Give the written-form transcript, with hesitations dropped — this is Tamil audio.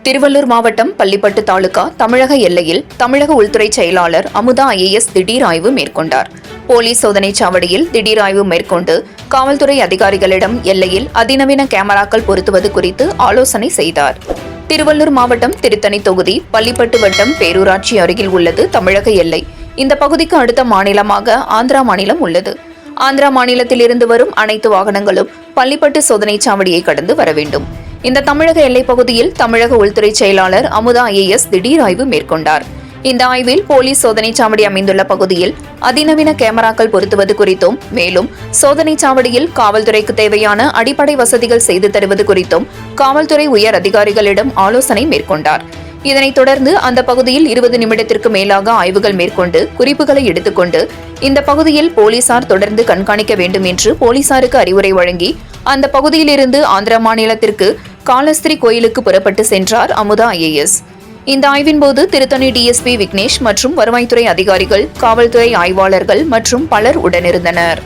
திருவள்ளூர் மாவட்டம் பள்ளிப்பட்டு தாலுகா தமிழக எல்லையில் தமிழக உள்துறை செயலாளர் அமுதா IAS திடீர் ஆய்வு மேற்கொண்டார். போலீஸ் சோதனைச் சாவடியில் திடீர் ஆய்வு மேற்கொண்டு காவல்துறை அதிகாரிகளிடம் எல்லையில் அதிநவீன கேமராக்கள் பொருத்துவது குறித்து ஆலோசனை செய்தார். திருவள்ளூர் மாவட்டம் திருத்தணி தொகுதி பள்ளிப்பட்டு வட்டம் பேரூராட்சி அருகில் உள்ளது தமிழக எல்லை. இந்த பகுதிக்கு அடுத்த மாநிலமாக ஆந்திரா மாநிலம் உள்ளது. ஆந்திரா மாநிலத்திலிருந்து வரும் அனைத்து வாகனங்களும் பள்ளிப்பட்டு சோதனைச் சாவடியை கடந்து வர வேண்டும். இந்த தமிழக எல்லைப் பகுதியில் தமிழக உள்துறை செயலாளர் அமுதா IAS திடீர் ஆய்வு மேற்கொண்டார். இந்த ஆய்வில் போலீஸ் சோதனைச் சாவடி அமைந்துள்ள பகுதியில் அதிநவீன கேமராக்கள் பொருத்துவது குறித்தும், மேலும் சோதனைச் சாவடியில் காவல்துறைக்கு தேவையான அடிப்படை வசதிகள் செய்து தருவது குறித்தும் காவல்துறை உயர் அதிகாரிகளிடம் ஆலோசனை மேற்கொண்டார். இதனைத் தொடர்ந்து அந்த பகுதியில் 20 நிமிடத்திற்கு மேலாக ஆய்வுகள் மேற்கொண்டு குறிப்புகளை எடுத்துக்கொண்டு இந்த பகுதியில் போலீசார் தொடர்ந்து கண்காணிக்க வேண்டும் என்று போலீசாருக்கு அறிவுரை வழங்கி அந்த பகுதியிலிருந்து ஆந்திர மாநிலத்திற்கு காலஸ்திரி கோயிலுக்கு புறப்பட்டு சென்றார் அமுதா IAS. இந்த ஆய்வின்போது திருத்தணி DSP விக்னேஷ் மற்றும் வருவாய்த்துறை அதிகாரிகள், காவல்துறை ஆய்வாளர்கள் மற்றும் பலர் உடனிருந்தனர்.